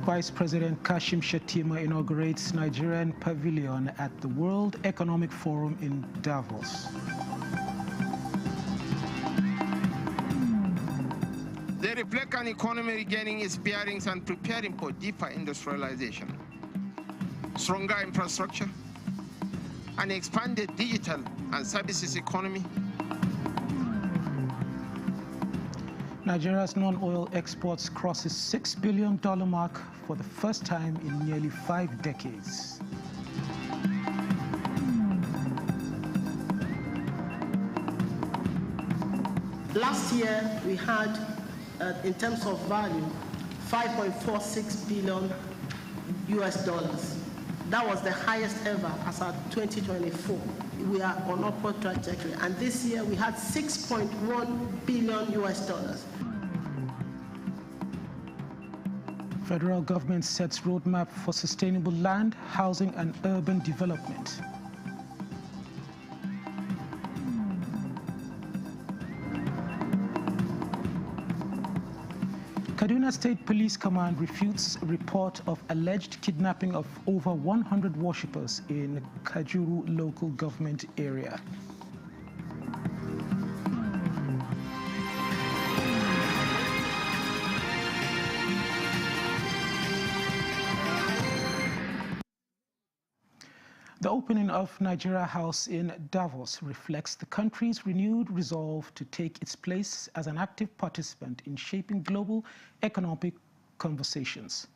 Vice President Kashim Shettima inaugurates Nigerian pavilion at the World Economic Forum in Davos. They reflect an economy regaining its bearings and preparing for deeper industrialization, stronger infrastructure, an expanded digital and services economy. Nigeria's non-oil exports crosses $6 billion mark for the first time in nearly 5 decades. Last year, we had, in terms of value, $5.46 billion US dollars. That was the highest ever as of 2024. We are on upward trajectory. And this year, we had $6.1 billion US dollars. Federal government sets roadmap for sustainable land, housing, and urban development. Kaduna State Police Command refutes report of alleged kidnapping of over 100 worshippers in Kajuru local government area. The opening of Nigeria House in Davos reflects the country's renewed resolve to take its place as an active participant in shaping global economic conversations.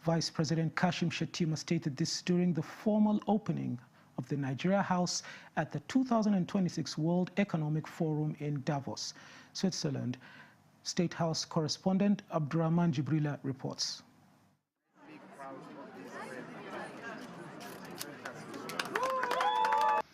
Vice President Kashim Shettima stated this during the formal opening of the Nigeria House at the 2026 World Economic Forum in Davos, Switzerland. State House correspondent Abdurrahman Jibrila reports.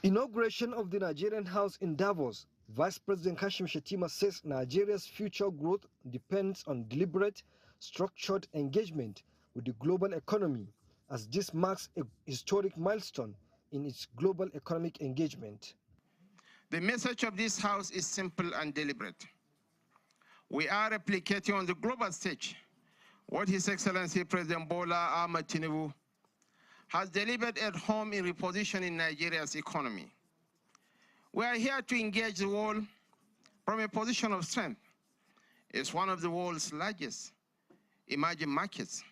Inauguration of the Nigerian House in Davos. Vice President Kashim Shettima says Nigeria's future growth depends on deliberate, structured engagement with the global economy, as this marks a historic milestone in its global economic engagement. The message of this House is simple and deliberate. We are replicating on the global stage what His Excellency President Bola Ahmed Tinubu has delivered at home in repositioning Nigeria's economy. We are here to engage the world from a position of strength. It's one of the world's largest emerging markets.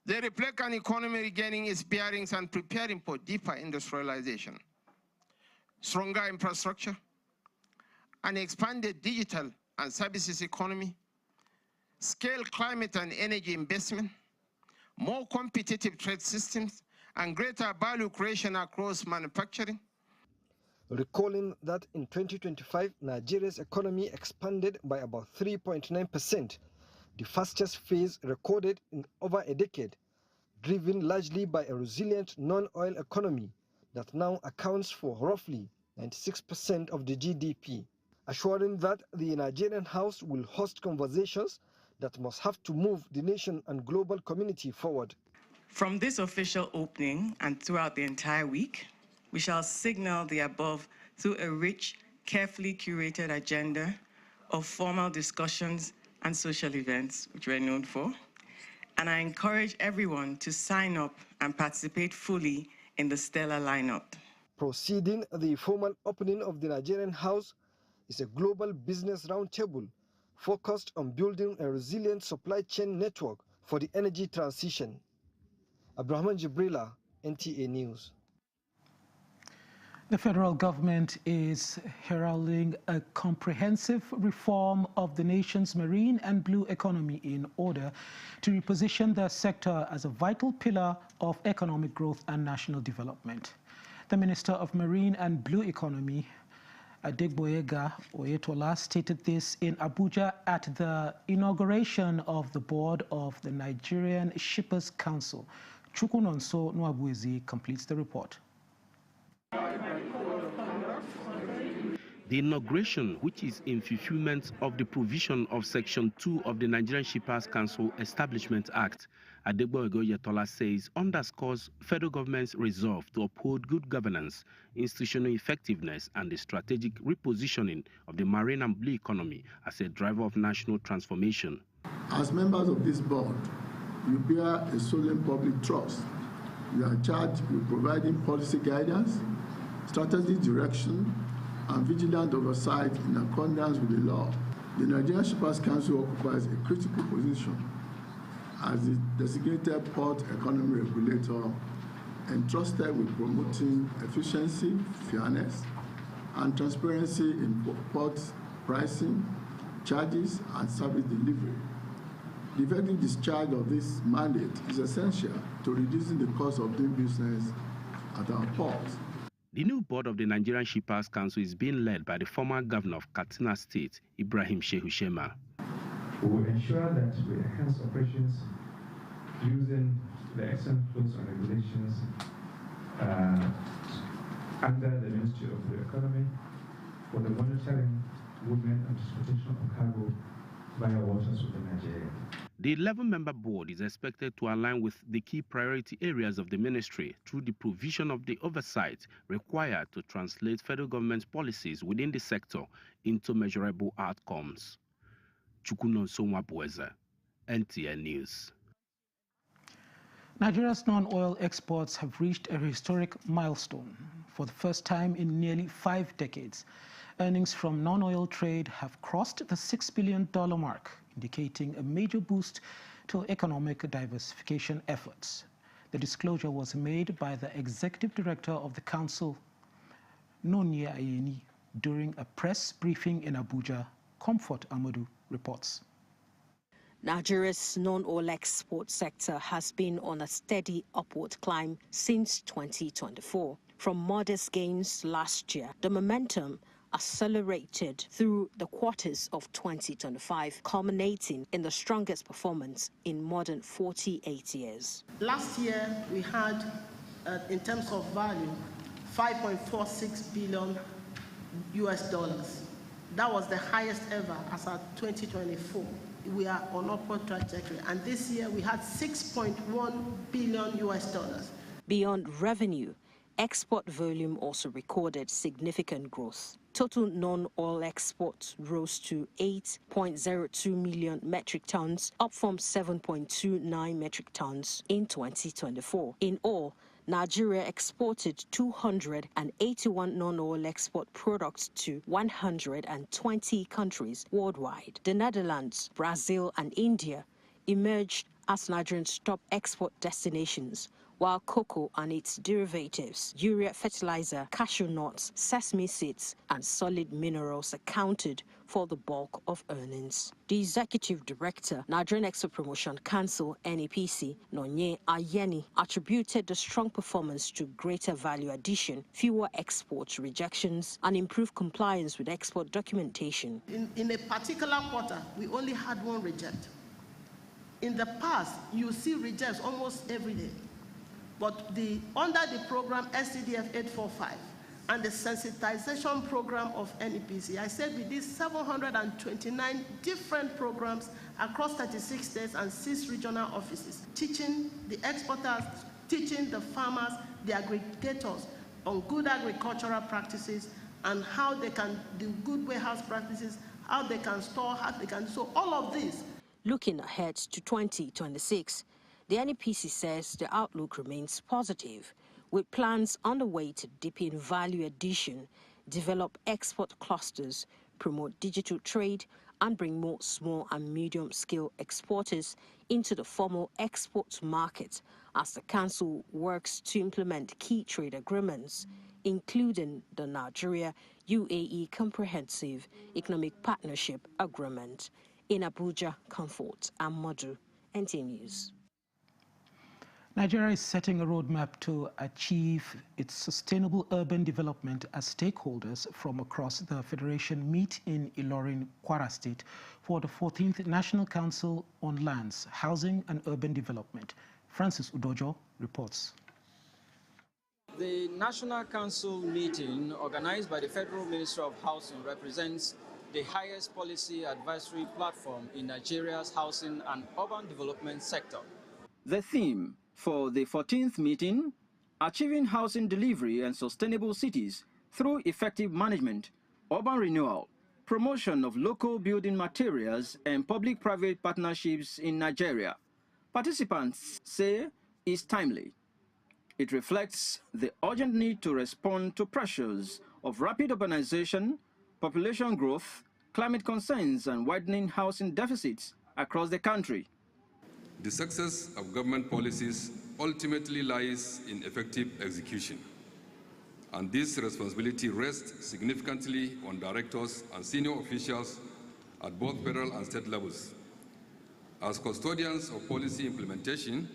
They reflect an economy regaining its bearings and preparing for deeper industrialization, stronger infrastructure, an expanded digital and services economy, scale climate and energy investment, more competitive trade systems, and greater value creation across manufacturing. Recalling that in 2025, Nigeria's economy expanded by about 3.9%, the fastest phase recorded in over a decade, driven largely by a resilient non-oil economy that now accounts for roughly 96% of the GDP, assuring that the Nigerian House will host conversations that must have to move the nation and global community forward. From this official opening and throughout the entire week, we shall signal the above through a rich, carefully curated agenda of formal discussions and social events, which we're known for. And I encourage everyone to sign up and participate fully in the stellar lineup. Preceding the formal opening of the Nigerian House is a global business roundtable focused on building a resilient supply chain network for the energy transition. Abdurrahman Jibrila, NTA News. The federal government is heralding a comprehensive reform of the nation's marine and blue economy in order to reposition the sector as a vital pillar of economic growth and national development. The Minister of Marine and Blue Economy, Adegboyega Oyetola, stated this in Abuja at the inauguration of the board of the Nigerian Shippers Council. Chukunonso Nwabuezi completes the report. The inauguration, which is in fulfillment of the provision of Section 2 of the Nigerian Shippers Council Establishment Act, Adegboyega Oyetola says, underscores federal government's resolve to uphold good governance, institutional effectiveness, and the strategic repositioning of the marine and blue economy as a driver of national transformation. As members of this board, You bear a solemn public trust. You are charged with providing policy guidance, strategic direction, and vigilant oversight in accordance with the law. The Nigerian Shippers Council occupies a critical position as the designated port economy regulator entrusted with promoting efficiency, fairness, and transparency in port pricing, charges, and service delivery. The effective discharge of this mandate is essential to reducing the cost of doing business at our ports. The new board of the Nigerian Shippers Council is being led by the former governor of Katsina State, Ibrahim Shehu Shema. We will ensure that we enhance operations using the excellent flows and regulations under the Ministry of the Economy for the monitoring, movement, and transportation of cargo via waters within Nigeria. The 11-member board is expected to align with the key priority areas of the ministry through the provision of the oversight required to translate federal government policies within the sector into measurable outcomes. Chukuno Somwabueza, NTN News. Nigeria's non-oil exports have reached a historic milestone. For the first time in nearly 5 decades, earnings from non-oil trade have crossed the $6 billion mark, indicating a major boost to economic diversification efforts. The disclosure was made by the executive director of the council, Nonye Ayeni, during a press briefing in Abuja. Comfort Amadou reports. Nigeria's non-oil export sector has been on a steady upward climb since 2024. From modest gains last year, the momentum accelerated through the quarters of 2025, culminating in the strongest performance in more than 48 years. Last year, we had, in terms of value, $5.46 billion. That was the highest ever as of 2024. We are on upward trajectory. And this year, we had $6.1 billion. Beyond revenue, export volume also recorded significant growth. Total non-oil exports rose to 8.02 million metric tons, up from 7.29 metric tons in 2024. In all, Nigeria exported 281 non-oil export products to 120 countries worldwide. The Netherlands, Brazil, and India emerged as Nigeria's top export destinations, while cocoa and its derivatives, urea fertilizer, cashew nuts, sesame seeds, and solid minerals accounted for the bulk of earnings. The executive director, Nigerian Export Promotion Council, NEPC, Nonye Ayeni, attributed the strong performance to greater value addition, fewer export rejections, and improved compliance with export documentation. In a particular quarter, we only had one reject. In the past, you see rejects almost every day. But under the program SCDF 845 and the sensitization program of NEPC, I said we did 729 different programs across 36 states and 6 regional offices, teaching the exporters, teaching the farmers, the aggregators on good agricultural practices and how they can do good warehouse practices, how they can store, how they can, so all of this. Looking ahead to 2026, the NEPC says the outlook remains positive, with plans underway to deepen value addition, develop export clusters, promote digital trade, and bring more small and medium-scale exporters into the formal export market as the Council works to implement key trade agreements, including the Nigeria-UAE Comprehensive Economic Partnership Agreement. In Abuja, Comfort Amadou, NTN News. Nigeria is setting a roadmap to achieve its sustainable urban development as stakeholders from across the Federation meet in Ilorin, Kwara State for the 14th National Council on Lands, Housing and Urban Development. Francis Udojo reports. The National Council meeting organized by the Federal Ministry of Housing represents the highest policy advisory platform in Nigeria's housing and urban development sector. The theme for the 14th meeting, Achieving Housing Delivery and Sustainable Cities Through Effective Management, Urban Renewal, Promotion of Local Building Materials and Public-Private Partnerships in Nigeria, participants say is timely. It reflects the urgent need to respond to pressures of rapid urbanization, population growth, climate concerns, and widening housing deficits across the country. The success of government policies ultimately lies in effective execution, and this responsibility rests significantly on directors and senior officials at both federal and state levels. As custodians of policy implementation,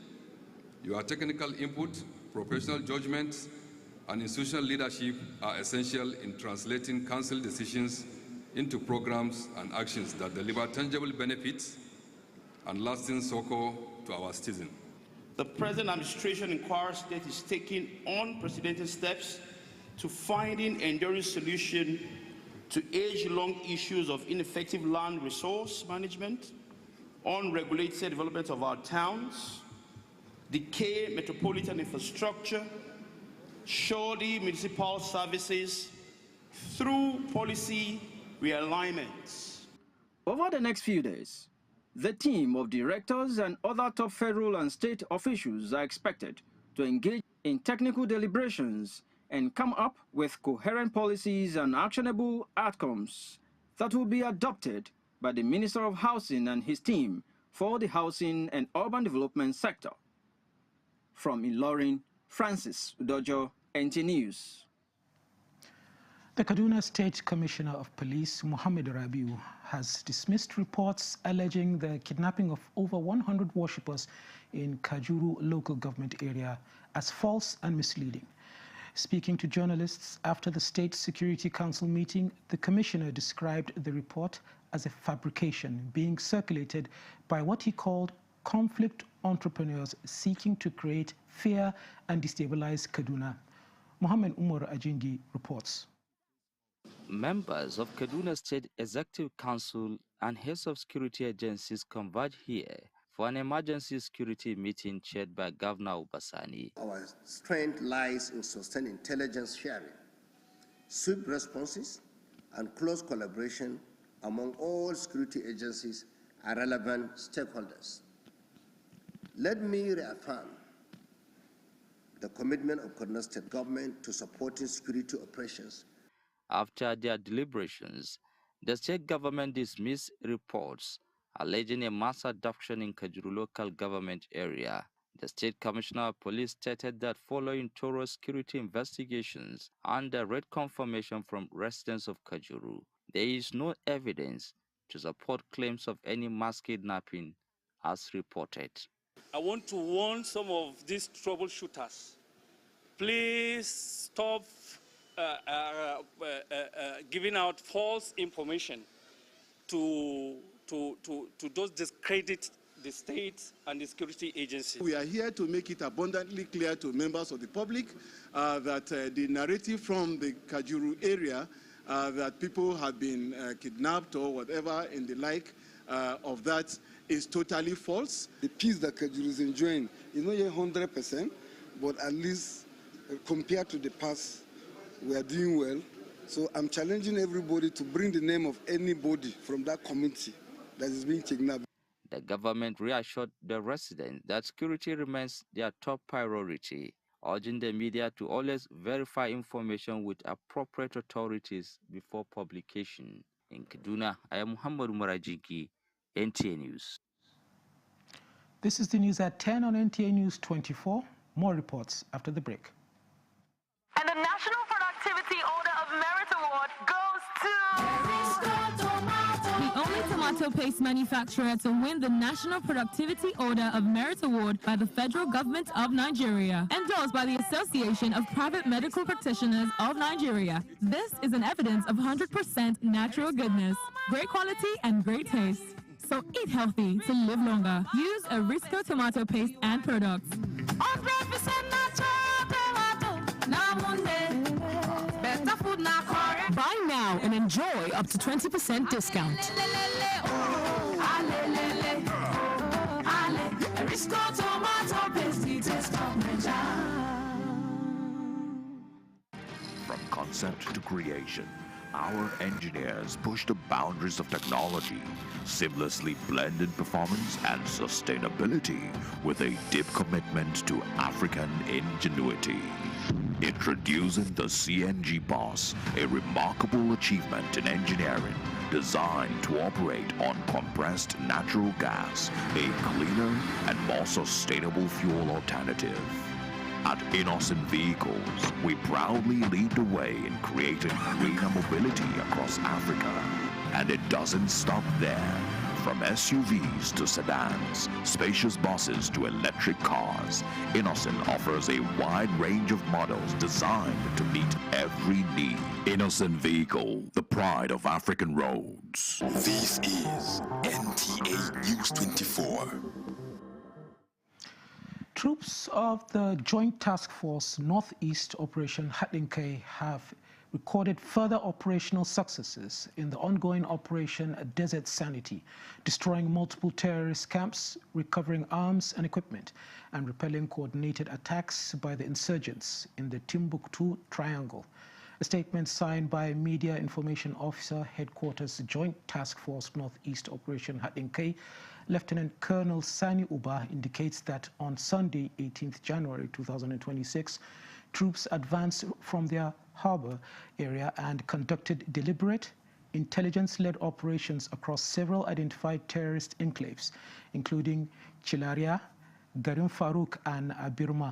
your technical input, professional judgment, and institutional leadership are essential in translating council decisions into programs and actions that deliver tangible benefits and lasting succor to our citizens. The present administration in Kwara State is taking unprecedented steps to finding enduring solutions to age-long issues of ineffective land resource management, unregulated development of our towns, decayed metropolitan infrastructure, shoddy municipal services through policy realignments. Over the next few days, the team of directors and other top federal and state officials are expected to engage in technical deliberations and come up with coherent policies and actionable outcomes that will be adopted by the Minister of Housing and his team for the housing and urban development sector. From Ilorin, Francis Udojo, NT News. The Kaduna State Commissioner of Police, Mohammed Rabiu, has dismissed reports alleging the kidnapping of over 100 worshippers in Kajuru local government area as false and misleading. Speaking to journalists after the State Security Council meeting, the commissioner described the report as a fabrication being circulated by what he called conflict entrepreneurs seeking to create fear and destabilize Kaduna. Mohammed Umar Ajingi reports. Members of Kaduna State Executive Council and heads of security agencies converge here for an emergency security meeting chaired by Governor Obasani. Our strength lies in sustained intelligence sharing, swift responses, and close collaboration among all security agencies and relevant stakeholders. Let me reaffirm the commitment of Kaduna State government to supporting security operations. After their deliberations, the state government dismissed reports alleging a mass abduction in Kajuru local government area. The State Commissioner of Police stated that following thorough security investigations and direct confirmation from residents of Kajuru, there is no evidence to support claims of any mass kidnapping as reported. I want to warn some of these troubleshooters. Please stop giving out false information to those discredit the state and the security agency. We are here to make it abundantly clear to members of the public that the narrative from the Kajuru area that people have been kidnapped or whatever in the like of that is totally false. The peace that Kajuru is enjoying is not yet 100%, but at least compared to the past, we are doing well. So I'm challenging everybody to bring the name of anybody from that community that is being kidnapped. The government reassured the residents that security remains their top priority, urging the media to always verify information with appropriate authorities before publication. In Kaduna, I am Muhammad Umar-Ajingi, NTA News. This is the news at 10 on NTA News 24. More reports after the break. And the National Productivity Order of Merit Award goes to... The only tomato paste manufacturer to win the National Productivity Order of Merit Award by the Federal Government of Nigeria, endorsed by the Association of Private Medical Practitioners of Nigeria. This is an evidence of 100% natural goodness, great quality and great taste. So eat healthy to live longer. Use Arisco tomato paste and products. 100% natural tomato. Better food now. Buy now and enjoy up to 20% discount. Arisco tomato paste, taste of nature. From concept to creation, our engineers push the boundaries of technology, seamlessly blending performance and sustainability with a deep commitment to African ingenuity. Introducing the CNG Boss, a remarkable achievement in engineering designed to operate on compressed natural gas, a cleaner and more sustainable fuel alternative. At Innocent Vehicles, we proudly lead the way in creating greener mobility across Africa. And it doesn't stop there. From SUVs to sedans, spacious buses to electric cars, Innocent offers a wide range of models designed to meet every need. Innocent Vehicle, the pride of African roads. This is NTA News 24. Troops of the Joint Task Force Northeast Operation Hadinke have recorded further operational successes in the ongoing Operation Desert Sanity, destroying multiple terrorist camps, recovering arms and equipment, and repelling coordinated attacks by the insurgents in the Timbuktu Triangle. A statement signed by Media Information Officer, Headquarters Joint Task Force Northeast Operation Hadinke, Lieutenant Colonel Sani Uba, indicates that on Sunday, 18th January 2026, troops advanced from their harbor area and conducted deliberate, intelligence-led operations across several identified terrorist enclaves, including Chilaria, Garim Farouk, and Abirma.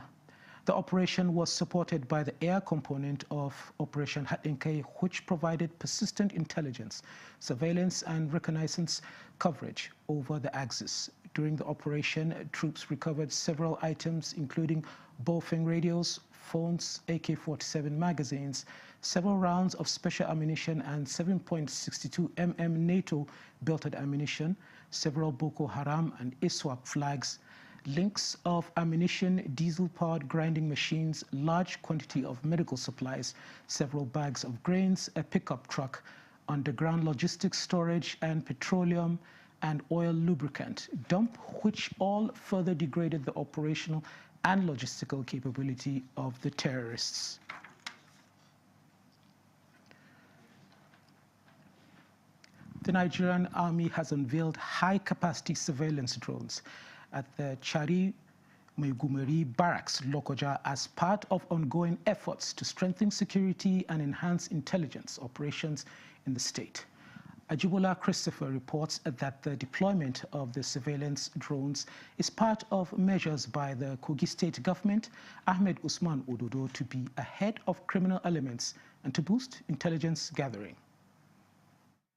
The operation was supported by the air component of Operation Hadinke, which provided persistent intelligence, surveillance, and reconnaissance coverage over the Axis. During the operation, troops recovered several items, including Baofeng radios, phones, AK-47 magazines, several rounds of special ammunition, and 7.62 mm NATO-belted ammunition, several Boko Haram and ISWAP flags, links of ammunition, diesel-powered grinding machines, large quantity of medical supplies, several bags of grains, a pickup truck, underground logistics storage, and petroleum and oil lubricant dump, which all further degraded the operational and logistical capability of the terrorists. The Nigerian Army has unveiled high-capacity surveillance drones at the Chari Maigumeri Barracks, Lokoja, as part of ongoing efforts to strengthen security and enhance intelligence operations in the state. Ajibola Christopher reports that the deployment of the surveillance drones is part of measures by the Kogi State government, Ahmed Usman Ododo, to be ahead of criminal elements and to boost intelligence gathering.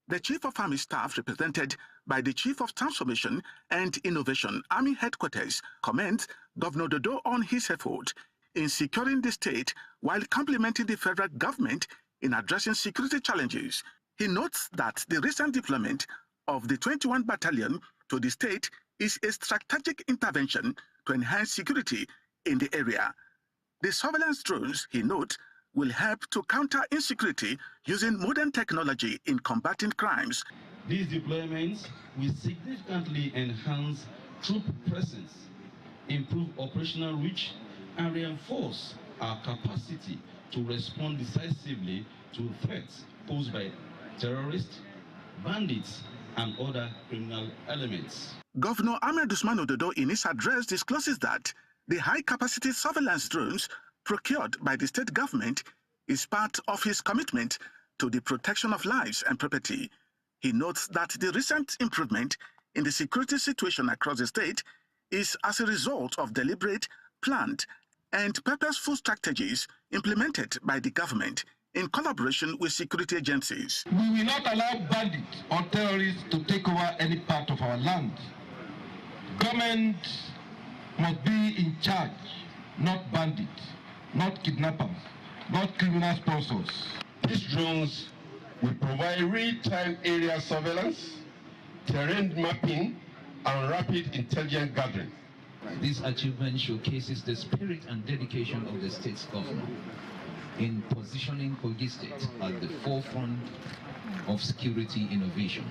The Chief of Army Staff, represented by the Chief of Transformation and Innovation, Army Headquarters, commends Governor Dodo on his effort in securing the state while complementing the federal government in addressing security challenges. He notes that the recent deployment of the 21 Battalion to the state is a strategic intervention to enhance security in the area. The surveillance drones, he notes, will help to counter insecurity using modern technology in combating crimes. These deployments will significantly enhance troop presence, improve operational reach, and reinforce our capacity to respond decisively to threats posed by terrorists, bandits, and other criminal elements. Governor Ahmed Usman Ododo in his address discloses that the high-capacity surveillance drones procured by the state government is part of his commitment to the protection of lives and property. He notes that the recent improvement in the security situation across the state is as a result of deliberate, planned, and purposeful strategies implemented by the government in collaboration with security agencies. We will not allow bandits or terrorists to take over any part of our land. Government must be in charge, not bandits, not kidnappers, not criminal sponsors. These drones will provide real-time area surveillance, terrain mapping, and rapid intelligence gathering. This achievement showcases the spirit and dedication of the state's governor in positioning Kogi State at the forefront of security innovation.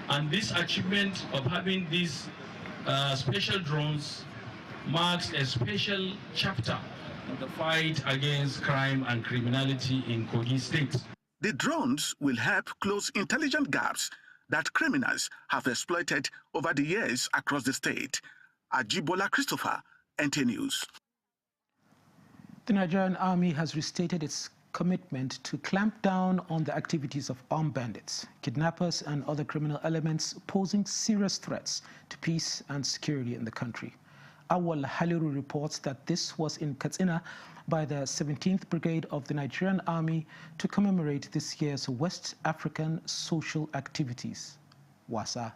And this achievement of having these special drones marks a special chapter in the fight against crime and criminality in Kogi State. The drones will help close intelligent gaps that criminals have exploited over the years across the state. Ajibola Christopher, NTA News. The Nigerian Army has restated its commitment to clamp down on the activities of armed bandits, kidnappers and other criminal elements posing serious threats to peace and security in the country. Awal Haliru reports that this was in Katsina by the 17th Brigade of the Nigerian Army to commemorate this year's West African Social Activities, WASA.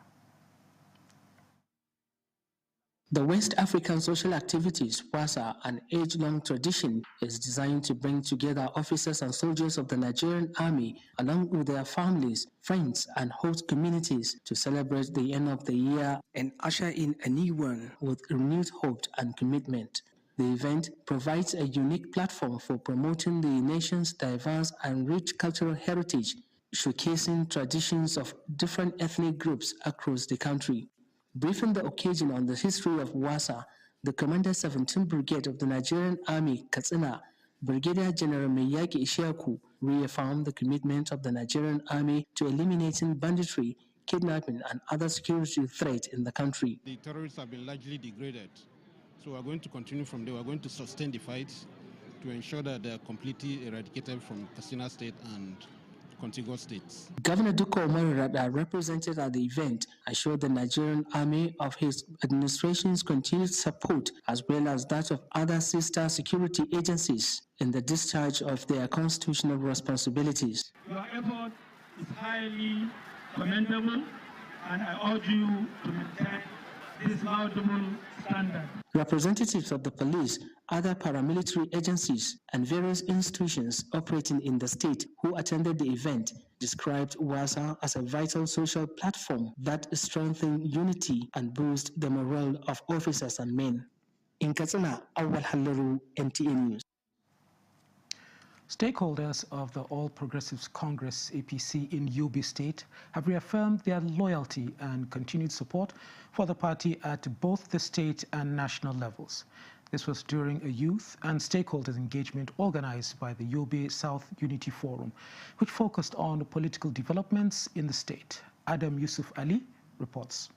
The West African Social Activities, WASA, an age-long tradition, is designed to bring together officers and soldiers of the Nigerian Army, along with their families, friends, and host communities to celebrate the end of the year and usher in a new one with renewed hope and commitment. The event provides a unique platform for promoting the nation's diverse and rich cultural heritage, showcasing traditions of different ethnic groups across the country. Briefing the occasion on the history of WASA, the Commander 17th Brigade of the Nigerian Army, Katsina, Brigadier General Miyaki Ishaku, reaffirmed the commitment of the Nigerian Army to eliminating banditry, kidnapping, and other security threats in the country. The terrorists have been largely degraded, so we're going to continue from there. We're going to sustain the fight to ensure that they're completely eradicated from Katsina State and contiguous states. Governor Duko Umaru, represented at the event, assured the Nigerian Army of his administration's continued support as well as that of other sister security agencies in the discharge of their constitutional responsibilities. Your effort is highly commendable, and I urge you to maintain this laudable standard. Representatives of the police, other paramilitary agencies, and various institutions operating in the state who attended the event described WASA as a vital social platform that strengthens unity and boosts the morale of officers and men. In Katsina, Awal Halaru, NTA News. Stakeholders of the All Progressives Congress, APC, in Yobe State have reaffirmed their loyalty and continued support for the party at both the state and national levels. This was during a youth and stakeholders engagement organized by the Yobe South Unity Forum, which focused on political developments in the state. Adam Yusuf Ali reports.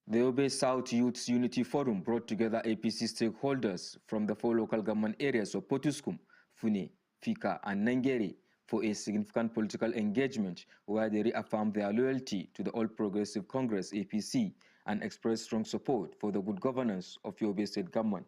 The Yobe South Youth Unity Forum brought together APC stakeholders from the 4 local government areas of Potuskum, Fune, Fika, and Nangere for a significant political engagement where they reaffirmed their loyalty to the All Progressive Congress, APC, and expressed strong support for the good governance of Yobe State government.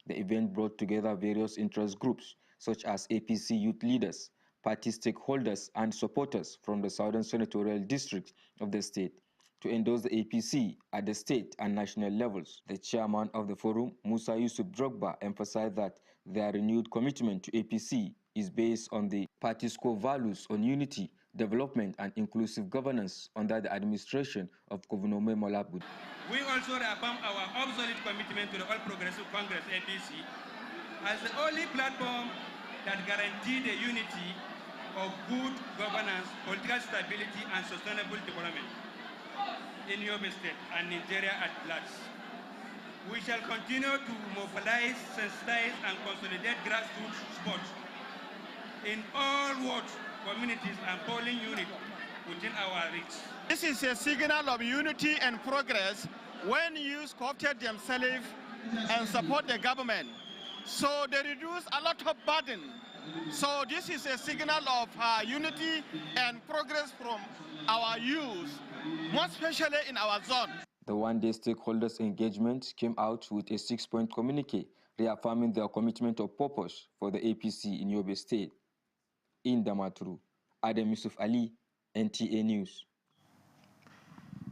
The event brought together various interest groups such as APC youth leaders, party stakeholders, and supporters from the Southern Senatorial District of the state to endorse the APC at the state and national levels. The chairman of the forum, Musa Yusuf Drogba, emphasized that their renewed commitment to APC is based on the party's core values on unity, development, and inclusive governance under the administration of Governor Malabud. We also reaffirm our absolute commitment to the All Progressive Congress, APC, as the only platform that guarantees the unity of good governance, political stability, and sustainable development in Yobe State and Nigeria at large. We shall continue to mobilize, sensitize, and consolidate grassroots support in all wards, communities, and polling units within our reach. This is a signal of unity and progress when youth co-opted themselves and support the government. So they reduce a lot of burden. So this is a signal of unity and progress from our youth, more especially in our zone. The one-day stakeholders engagement came out with a 6-point communique reaffirming their commitment of purpose for the APC in Yobe State. In Damaturu, Adam Yusuf Ali, NTA News.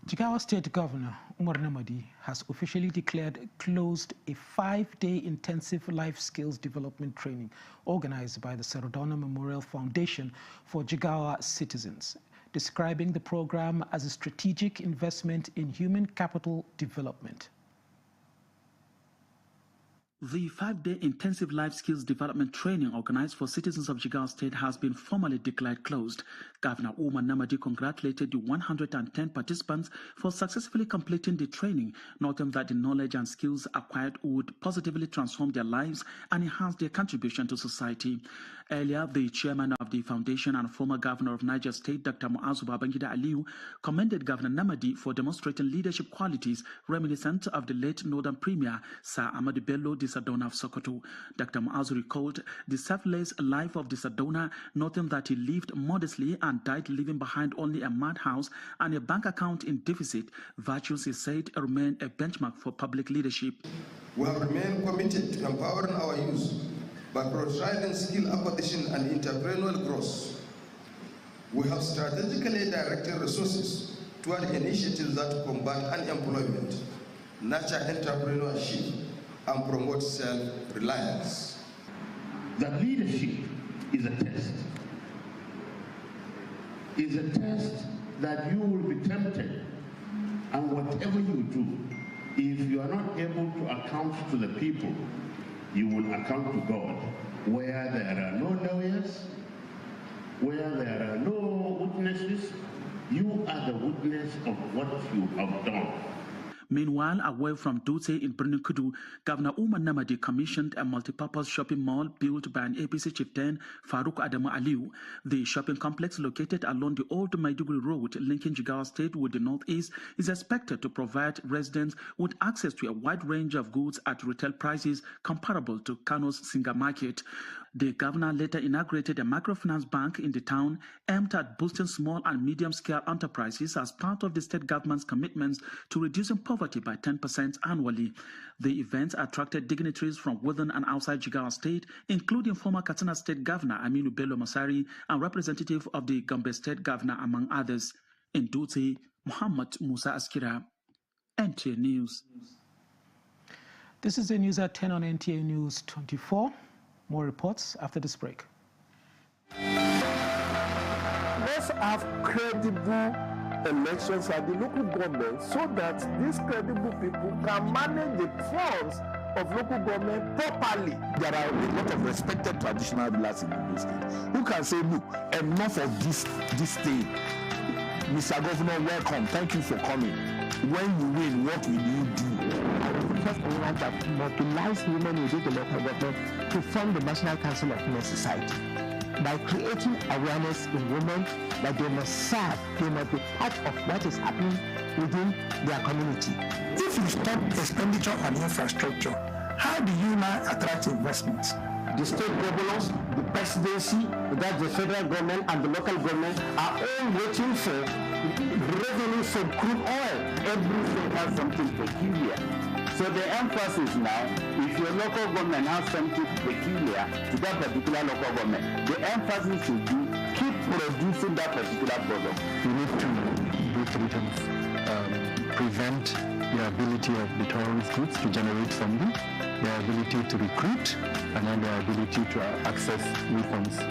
Jigawa State Governor Umar Namadi has officially declared closed a 5-day intensive life skills development training organized by the Sarodona Memorial Foundation for Jigawa citizens, describing the program as a strategic investment in human capital development. The 5-day intensive life skills development training organized for citizens of Jigawa State has been formally declared closed. Governor Umar Namadi congratulated the 110 participants for successfully completing the training, noting that the knowledge and skills acquired would positively transform their lives and enhance their contribution to society. Earlier, the chairman of the foundation and former governor of Niger State, Dr. Muazu Babangida Aliyu, commended Governor Namadi for demonstrating leadership qualities reminiscent of the late Northern Premier, Sir Ahmadu Bello de Sardona of Sokoto. Dr. Muazu recalled the selfless life of de Sardona, noting that he lived modestly and died leaving behind only a mud house and a bank account in deficit. Virtues, he said, remain a benchmark for public leadership. We have remained committed to empowering our youth by prioritizing skill acquisition and entrepreneurial growth. We have strategically directed resources toward initiatives that combat unemployment, nurture entrepreneurship, and promote self-reliance. That leadership is a test. It's a test that you will be tempted, and whatever you do, if you are not able to account to the people, you will account to God. Where there are no lawyers, where there are no witnesses, you are the witness of what you have done. Meanwhile, away from Dutse in Birnin Kudu, Governor Umar Namadi commissioned a multipurpose shopping mall built by an APC chieftain, Farouk Adamu Aliu. The shopping complex, located along the old Maiduguri Road linking Jigawa State with the northeast, is expected to provide residents with access to a wide range of goods at retail prices comparable to Kano's Singa Market. The governor later inaugurated a microfinance bank in the town aimed at boosting small and medium-scale enterprises as part of the state government's commitments to reducing poverty by 10% annually. The event attracted dignitaries from within and outside Jigawa State, including former Katsina State Governor Aminu Bello Masari and representative of the Gombe State Governor, among others. In Dutse, Muhammad Musa Askira, NTA News. This is the news at 10 on NTA News 24. More reports after this break. Let's have credible elections at the local government so that these credible people can manage the funds of local government properly. There are a lot of respected traditional rulers in the state who can say, look, enough of this thing. Mr. Governor, welcome. Thank you for coming. When you win, what will you do? First, we want to mobilize women within the local government to form the National Council of Women Society by creating awareness in women that they must serve, they must be part of what is happening within their community. If you stop expenditure on infrastructure, how do you now attract investments? The state governors, the presidency, that the federal government and the local government are all waiting for revenue from crude oil. Everything has something peculiar. So the emphasis now, if your local government has something peculiar to that particular local government, the emphasis should be keep producing that particular product. We need to do three things. Prevent the ability of the terrorist groups to generate funding, their ability to recruit, and then their ability to access weapons. I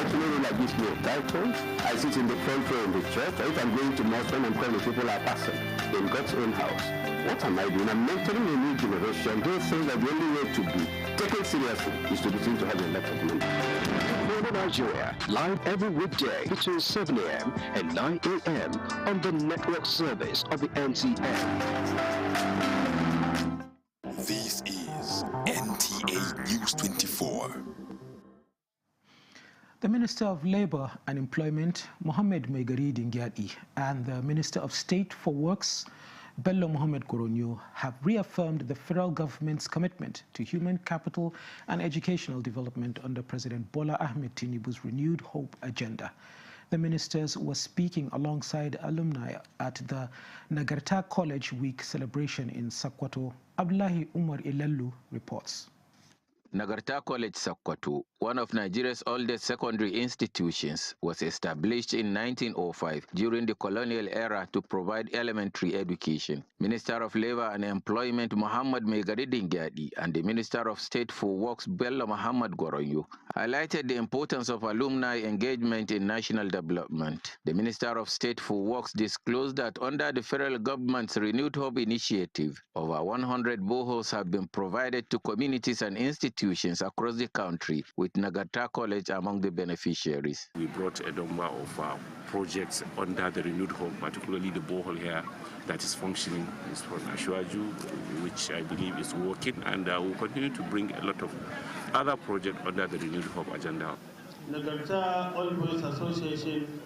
feel like this way, title. I sit in the front row in the church. If I'm going to Muslim and calling people are passing in God's own house. What am I doing? I'm mentoring a new generation. Those things that the only way to be taken seriously is to begin to have a lot of money. Nigeria, live every weekday between 7 a.m. and 9 a.m. on the network service of the NTA. This is NTA News 24. The Minister of Labour and Employment, Mohamed Megari Dingyadi, and the Minister of State for Works, Bello Mohamed Goronyo, have reaffirmed the federal government's commitment to human capital and educational development under President Bola Ahmed Tinubu's renewed Hope agenda. The ministers were speaking alongside alumni at the Nagarta College Week celebration in Sokoto. Abdullahi Umar Ilallu reports. Nagarta College Sakkwato, one of Nigeria's oldest secondary institutions, was established in 1905 during the colonial era to provide elementary education. Minister of Labor and Employment Muhammad Megari Dingyadi and the Minister of State for Works Bello Muhammad Goronyo highlighted the importance of alumni engagement in national development. The Minister of State for Works disclosed that under the federal government's Renewed Hope initiative, over 100 boreholes have been provided to communities and institutions across the country, with Nagarta College among the beneficiaries. We brought a number of projects under the Renewed Hope, particularly the borehole here that is functioning. It's from Ashwaju, which I believe is working, and we'll continue to bring a lot of other projects under the Renewed Hope agenda. Nagarta Old Boys Association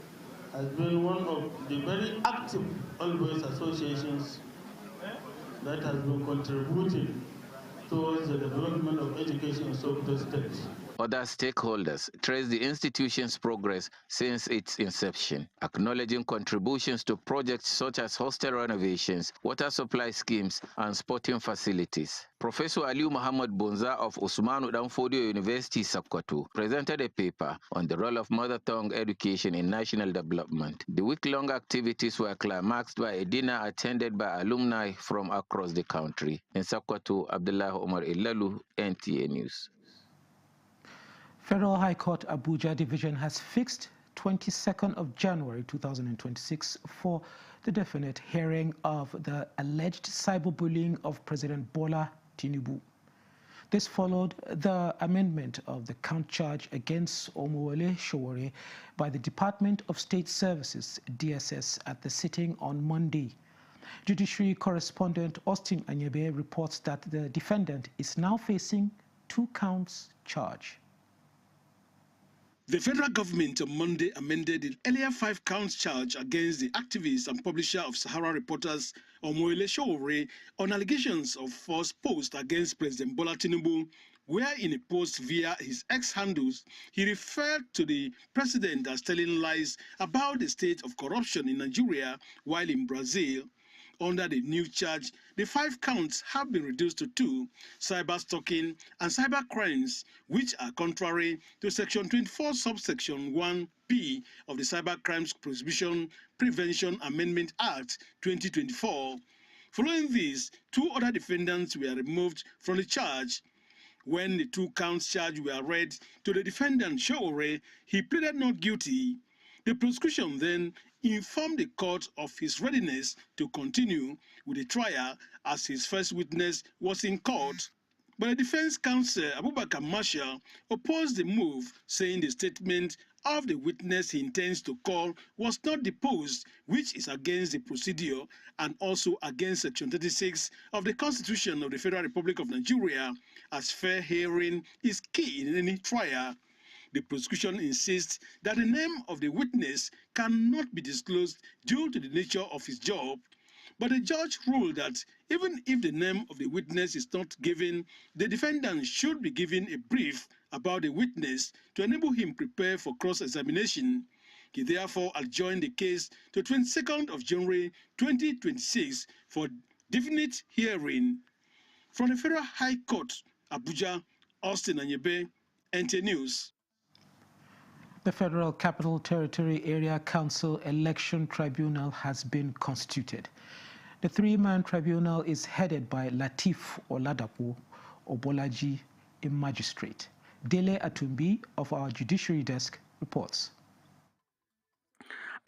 has been one of the very active Old Boys associations that has been contributing towards the development of education in Sokoto State. Other stakeholders trace the institution's progress since its inception, acknowledging contributions to projects such as hostel renovations, water supply schemes, and sporting facilities. Professor Aliu Muhammad Bonza of Usmanu Danfodio University, Sakkwato, presented a paper on the role of mother tongue education in national development. The week-long activities were climaxed by a dinner attended by alumni from across the country. In Sakkwato, Abdullah Omar Ilalu, NTA News. Federal High Court Abuja Division has fixed 22nd of January 2026 for the definite hearing of the alleged cyberbullying of President Bola Tinubu. This followed the amendment of the count charge against Omoyele Sowore by the Department of State Services, DSS, at the sitting on Monday. Judiciary correspondent Austin Anyebe reports that the defendant is now facing 2 counts charge. The federal government on Monday amended the earlier 5 counts charge against the activist and publisher of Sahara Reporters, Omoyele Sowore, on allegations of false posts against President Bola Tinubu, where in a post via his X handles, he referred to the president as telling lies about the state of corruption in Nigeria while in Brazil. Under the new charge, the 5 counts have been reduced to 2, cyber stalking and cyber crimes, which are contrary to Section 24, subsection 1B of the Cyber Crimes Prohibition Prevention Amendment Act 2024. Following this, 2 other defendants were removed from the charge. When the 2 counts charge were read to the defendant Sowore, he pleaded not guilty. The prosecution then informed the court of his readiness to continue with the trial as his first witness was in court. But the defense counsel, Abubakar Marshall, opposed the move, saying the statement of the witness he intends to call was not deposed, which is against the procedure and also against Section 36 of the Constitution of the Federal Republic of Nigeria, as fair hearing is key in any trial. The prosecution insists that the name of the witness cannot be disclosed due to the nature of his job. But the judge ruled that even if the name of the witness is not given, the defendant should be given a brief about the witness to enable him prepare for cross-examination. He therefore adjourned the case to 22nd of January 2026 for definite hearing. From the Federal High Court, Abuja, Austin Anyebe, NTA News. The Federal Capital Territory Area Council Election Tribunal has been constituted. The 3-man tribunal is headed by Latif Oladapo Obolaji, a magistrate. Dele Atumbi of our Judiciary Desk reports.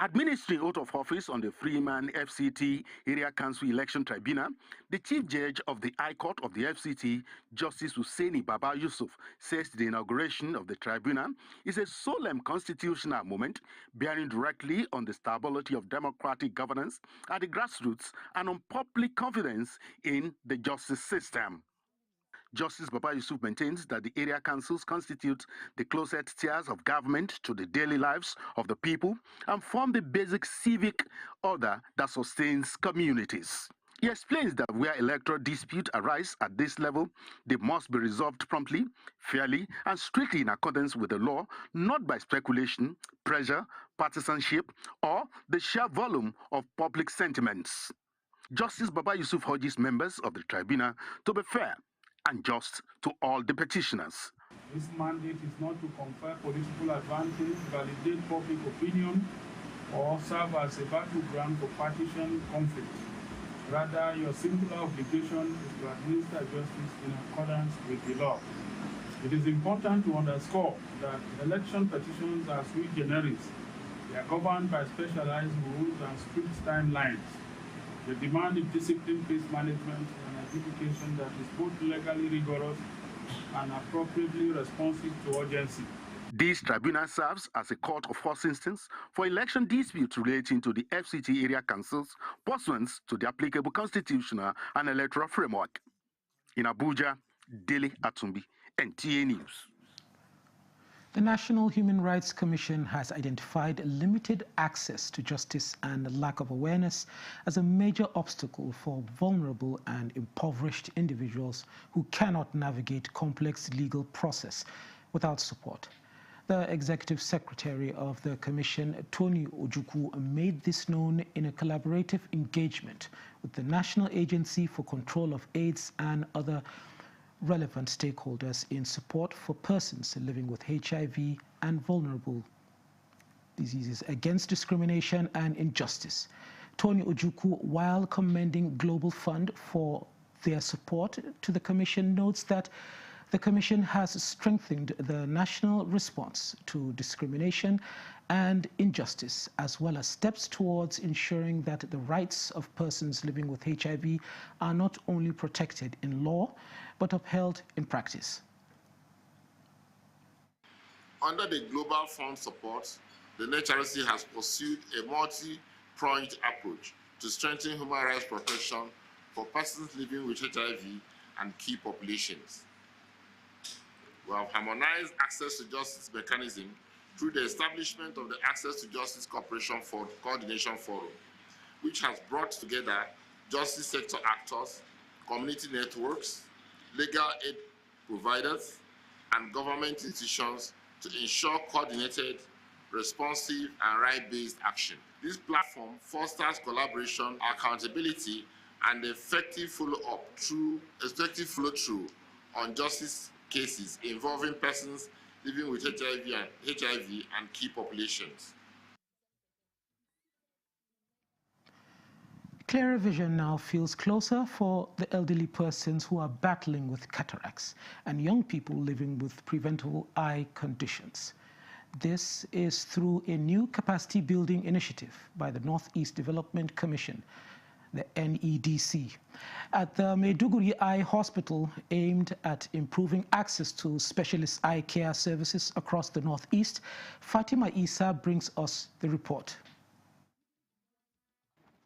Administering oath of office on the 3-man FCT Area Council Election Tribunal, the Chief Judge of the High Court of the FCT, Justice Hussaini Baba Yusuf, says the inauguration of the tribunal is a solemn constitutional moment bearing directly on the stability of democratic governance at the grassroots and on public confidence in the justice system. Justice Baba Yusuf maintains that the area councils constitute the closest tiers of government to the daily lives of the people and form the basic civic order that sustains communities. He explains that where electoral disputes arise at this level, they must be resolved promptly, fairly, and strictly in accordance with the law, not by speculation, pressure, partisanship, or the sheer volume of public sentiments. Justice Baba Yusuf urges members of the tribunal to be fair, and just to all the petitioners. This mandate is not to confer political advantage, validate public opinion, or serve as a battleground for partisan conflict. Rather, your singular obligation is to administer justice in accordance with the law. It is important to underscore that election petitions are sui generis. They are governed by specialized rules and strict timelines. They demand a disciplined case management and adjudication that is both legally rigorous and appropriately responsive to urgency. This tribunal serves as a court of first instance for election disputes relating to the FCT area councils pursuant to the applicable constitutional and electoral framework. In Abuja, Dele Atumbi, NTA News. The National Human Rights Commission has identified limited access to justice and lack of awareness as a major obstacle for vulnerable and impoverished individuals who cannot navigate complex legal process without support. The Executive Secretary of the Commission, Tony Ojukwu, made this known in a collaborative engagement with the National Agency for Control of AIDS and other relevant stakeholders in support for persons living with HIV and vulnerable diseases against discrimination and injustice. Tony Ojukwu, while commending Global Fund for their support to the Commission, notes that the Commission has strengthened the national response to discrimination and injustice, as well as steps towards ensuring that the rights of persons living with HIV are not only protected in law, but upheld in practice. Under the Global Fund support, the NHRC has pursued a multi-pronged approach to strengthen human rights protection for persons living with HIV and key populations. We have harmonized access to justice mechanism through the establishment of the Access to Justice Cooperation Coordination Forum, which has brought together justice sector actors, community networks, legal aid providers, and government institutions to ensure coordinated, responsive, and right-based action. This platform fosters collaboration, accountability, and effective follow-through on justice cases involving persons living with HIV and key populations. Clearer vision now feels closer for the elderly persons who are battling with cataracts and young people living with preventable eye conditions. This is through a new capacity building initiative by the Northeast Development Commission, the NEDC, at the Maiduguri Eye Hospital, aimed at improving access to specialist eye care services across the Northeast. Fatima Isa brings us the report.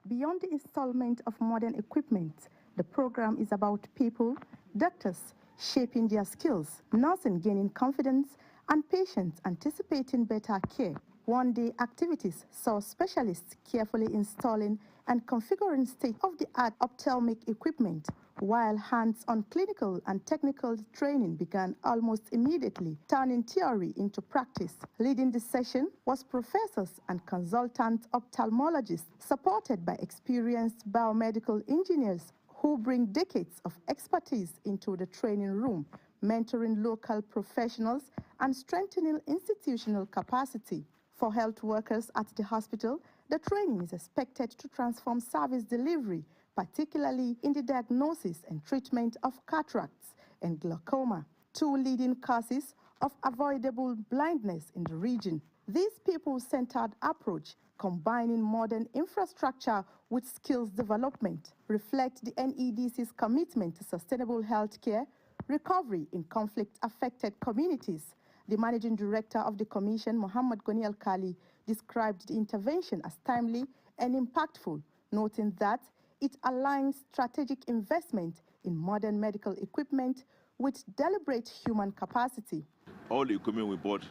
Beyond the installment of modern equipment, the program is about people, doctors shaping their skills, nursing gaining confidence, and patients anticipating better care. One-day activities saw specialists carefully installing and configuring state-of-the-art ophthalmic equipment, while hands-on clinical and technical training began almost immediately, turning theory into practice. Leading the session was professors and consultant ophthalmologists, supported by experienced biomedical engineers who bring decades of expertise into the training room, mentoring local professionals and strengthening institutional capacity. For health workers at the hospital, the training is expected to transform service delivery, particularly in the diagnosis and treatment of cataracts and glaucoma, two leading causes of avoidable blindness in the region. This people-centered approach, combining modern infrastructure with skills development, reflects the NEDC's commitment to sustainable healthcare, recovery in conflict-affected communities. The managing director of the commission, Muhammad Goni Al-Kali, described the intervention as timely and impactful, noting that it aligns strategic investment in modern medical equipment with deliberate human capacity. All the equipment we bought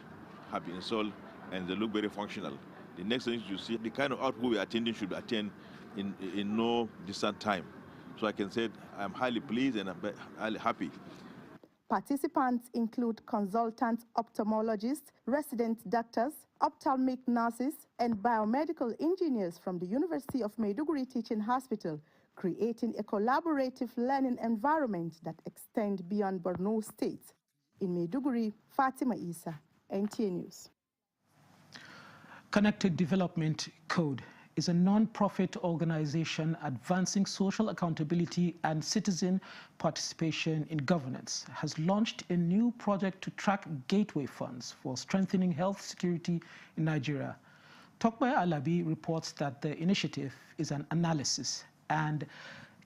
have been installed and they look very functional. The next thing you see, the kind of output we are attending should attend in no distant time. So I can say I'm highly pleased and I'm highly happy. Participants include consultant ophthalmologists, resident doctors, ophthalmic nurses, and biomedical engineers from the University of Maiduguri Teaching Hospital, creating a collaborative learning environment that extends beyond Borno State. In Maiduguri, Fatima Isa, NTA News. Connected Development Code is a non-profit organization advancing social accountability and citizen participation in governance, has launched a new project to track gateway funds for strengthening health security in Nigeria. Tokwe Alabi reports that the initiative is an analysis and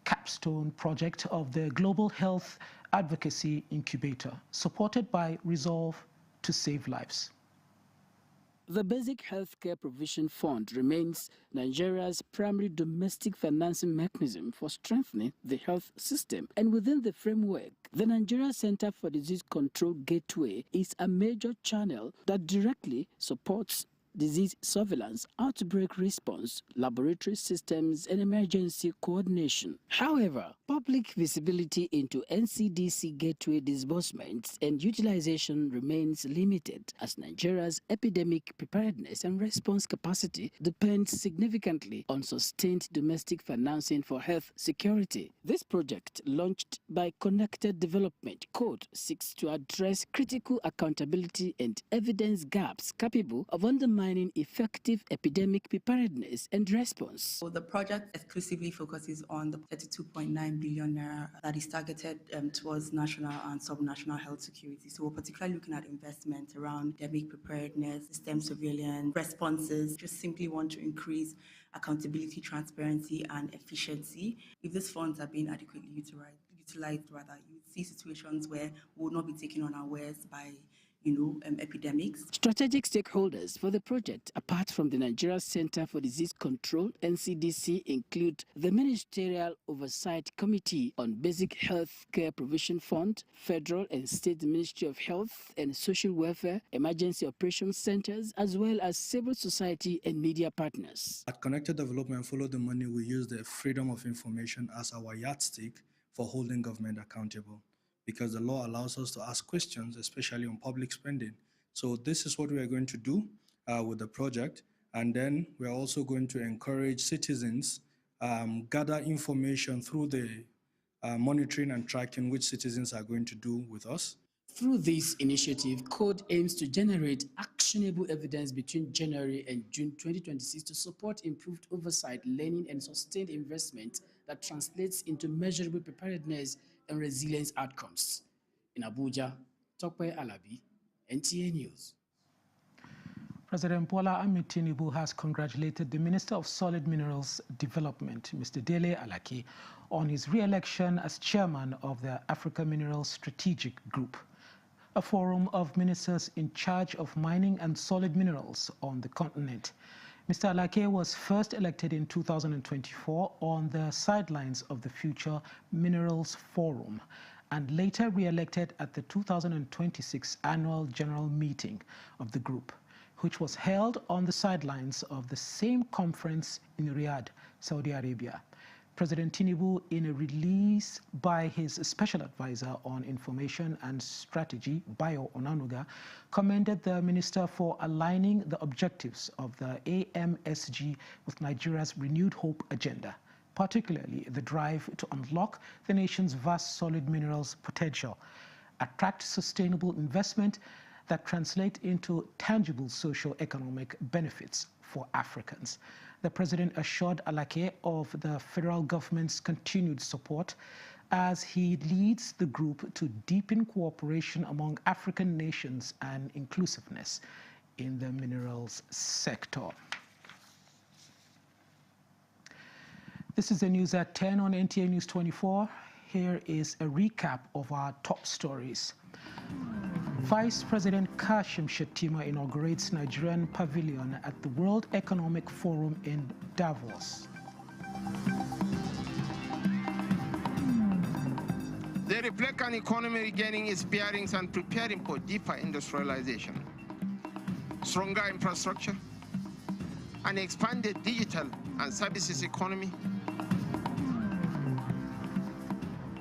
capstone project of the Global Health Advocacy Incubator, supported by Resolve to Save Lives. The Basic Healthcare Provision Fund remains Nigeria's primary domestic financing mechanism for strengthening the health system. And within the framework, the Nigeria Center for Disease Control Gateway is a major channel that directly supports disease surveillance, outbreak response, laboratory systems, and emergency coordination. However, public visibility into NCDC gateway disbursements and utilization remains limited, as Nigeria's epidemic preparedness and response capacity depends significantly on sustained domestic financing for health security. This project, launched by Connected Development Code, seeks to address critical accountability and evidence gaps capable of undermining effective epidemic preparedness and response. So the project exclusively focuses on the 32.9 billion naira that is targeted towards national and subnational health security. So we're particularly looking at investment around epidemic preparedness, system surveillance, responses. Just simply want to increase accountability, transparency, and efficiency. If these funds are being adequately utilized, you see situations where we will not be taken unawares by epidemics. Strategic stakeholders for the project, apart from the Nigeria Center for Disease Control, NCDC, include the Ministerial Oversight Committee on Basic Health Care Provision Fund, Federal and State Ministry of Health and Social Welfare, Emergency Operations Centers, as well as civil society and media partners. At Connected Development Follow the Money, we use the freedom of information as our yardstick for holding government accountable, because the law allows us to ask questions, especially on public spending. So this is what we are going to do with the project. And then we are also going to encourage citizens gather information through the monitoring and tracking which citizens are going to do with us. Through this initiative, CODE aims to generate actionable evidence between January and June 2026 to support improved oversight, learning, and sustained investment that translates into measurable preparedness and resilience outcomes. In Abuja, Tokwe Alabi, NTA News. President Bola Ahmed Tinubu has congratulated the Minister of Solid Minerals Development, Mr. Dele Alake, on his re-election as chairman of the Africa Minerals Strategic Group, a forum of ministers in charge of mining and solid minerals on the continent. Mr. Alake was first elected in 2024 on the sidelines of the Future Minerals Forum and later re-elected at the 2026 Annual General Meeting of the group, which was held on the sidelines of the same conference in Riyadh, Saudi Arabia. President Tinubu, in a release by his special advisor on information and strategy, Bayo Onanuga, commended the minister for aligning the objectives of the AMSG with Nigeria's renewed hope agenda, particularly the drive to unlock the nation's vast solid minerals potential, attract sustainable investment that translate into tangible socio-economic benefits for Africans. The president assured Alake of the federal government's continued support as he leads the group to deepen cooperation among African nations and inclusiveness in the minerals sector. This is the news at 10 on NTA News 24. Here is a recap of our top stories. Vice President Kashim Shettima inaugurates Nigerian pavilion at the World Economic Forum in Davos. They reflect an economy regaining its bearings and preparing for deeper industrialization, stronger infrastructure, an expanded digital and services economy.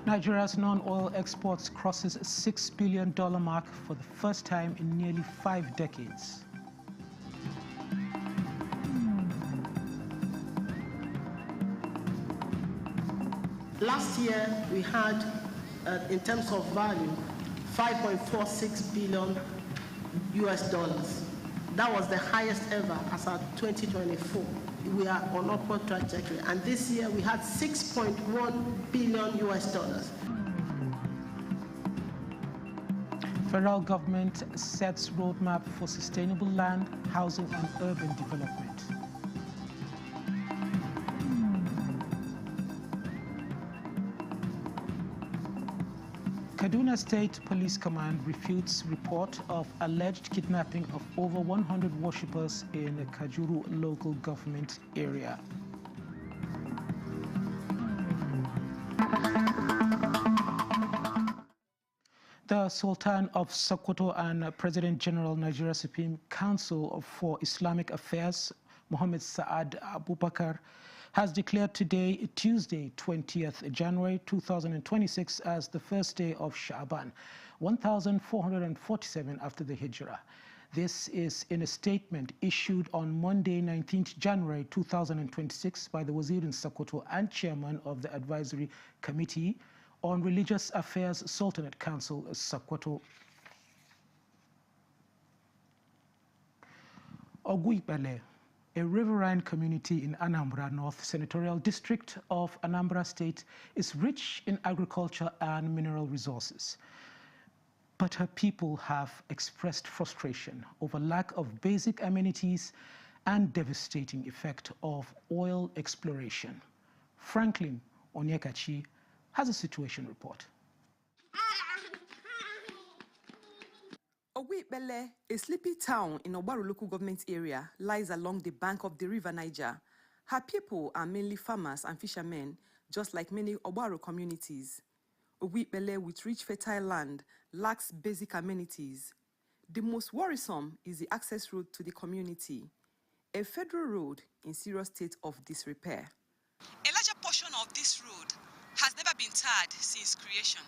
Nigeria's non-oil exports crosses $6 billion mark for the first time in nearly 5 decades. Last year, we had, in terms of value, $5.46 billion US dollars. That was the highest ever as of 2024. We are on upward trajectory. And this year, we had $6.1 billion US dollars. Federal government sets roadmap for sustainable land, housing, and urban development. Kaduna State Police Command refutes report of alleged kidnapping of over 100 worshippers in the Kajuru local government area. The Sultan of Sokoto and President General Nigeria Supreme Council for Islamic Affairs, Mohammed Saad Abubakar, has declared today, Tuesday, 20th January 2026, as the first day of Sha'ban, 1447 after the Hijrah. This is in a statement issued on Monday, 19th January 2026 by the Wazir in Sokoto and Chairman of the Advisory Committee on Religious Affairs Sultanate Council, Sokoto. Oguibele, a riverine community in Anambra North Senatorial District of Anambra State, is rich in agriculture and mineral resources. But her people have expressed frustration over lack of basic amenities and devastating effect of oil exploration. Franklin Onyekachi has a situation report. Oguibele, a sleepy town in Obaru local government area, lies along the bank of the river Niger. Her people are mainly farmers and fishermen, just like many Obaru communities. Oguibele, with rich fertile land, lacks basic amenities. The most worrisome is the access road to the community, a federal road in serious state of disrepair. A larger portion of this road has never been tarred since creation,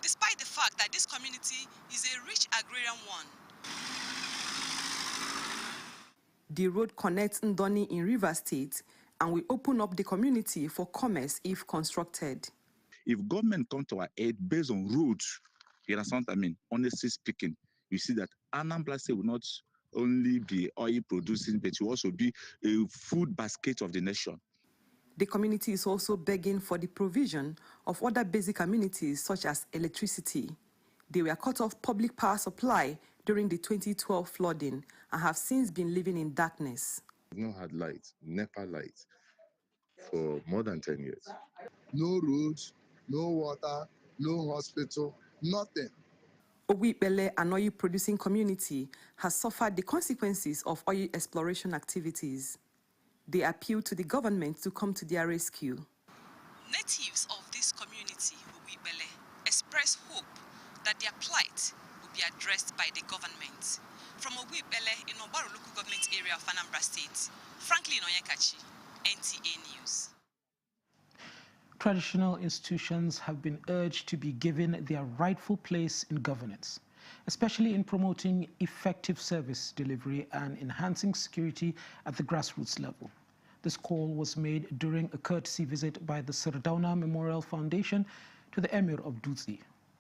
despite the fact that this community is a rich agrarian one. The road connects Ndoni in Rivers State and will open up the community for commerce if constructed. If government come to our aid based on roads, you understand what I mean? Honestly speaking, you see that Anambra State will not only be oil producing, but will also be a food basket of the nation. The community is also begging for the provision of other basic amenities such as electricity. They were cut off public power supply during the 2012 flooding and have since been living in darkness. We've not had light, NEPA light, for more than 10 years. No roads, no water, no hospital, nothing. Oguibele, an oil-producing community, has suffered the consequences of oil exploration activities. They appeal to the government to come to their rescue. Natives of this community, Oguibele, express hope that their plight will be addressed by the government. From Oguibele in Obaru local government area of Anambra State, Franklin Onyekachi, NTA News. Traditional institutions have been urged to be given their rightful place in governance, especially in promoting effective service delivery and enhancing security at the grassroots level. This call was made during a courtesy visit by the Sardauna Memorial Foundation to the Emir of Dutse.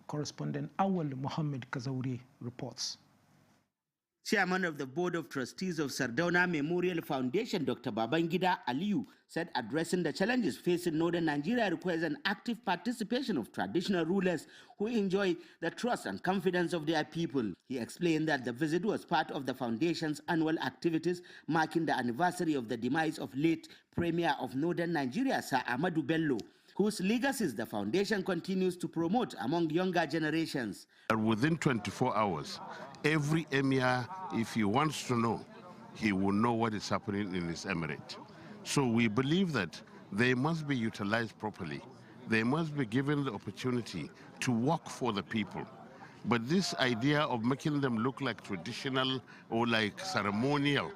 Correspondent Awal Mohammed Kazauri reports. Chairman of the Board of Trustees of Sardauna Memorial Foundation, Dr. Babangida Aliyu, said addressing the challenges facing northern Nigeria requires an active participation of traditional rulers who enjoy the trust and confidence of their people. He explained that the visit was part of the foundation's annual activities marking the anniversary of the demise of late Premier of northern Nigeria, Sir Ahmadu Bello, whose legacies the foundation continues to promote among younger generations. Within 24 hours, every emir, if he wants to know, he will know what is happening in his emirate. So we believe that they must be utilized properly. They must be given the opportunity to work for the people. But this idea of making them look like traditional or like ceremonial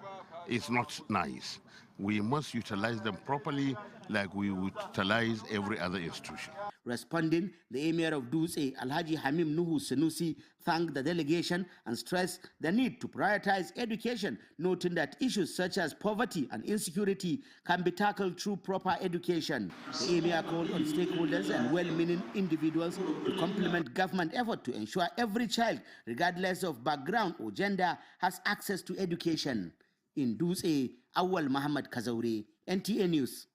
is not nice. We must utilize them properly like we would utilize every other institution. Responding, the Emir of Dutse, Alhaji Hamim Nuhu Senusi, thanked the delegation and stressed the need to prioritize education, noting that issues such as poverty and insecurity can be tackled through proper education. The Emir called on stakeholders and well-meaning individuals to complement government effort to ensure every child, regardless of background or gender, has access to education. In Dutse, Awal Muhammad Kazauri, NTA News.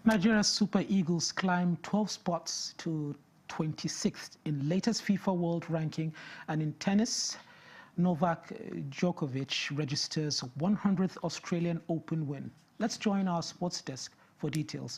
Nigeria's Super Eagles climbed 12 spots to 26th in latest FIFA World Ranking, and in tennis, Novak Djokovic registers 100th Australian Open win. Let's join our sports desk for details.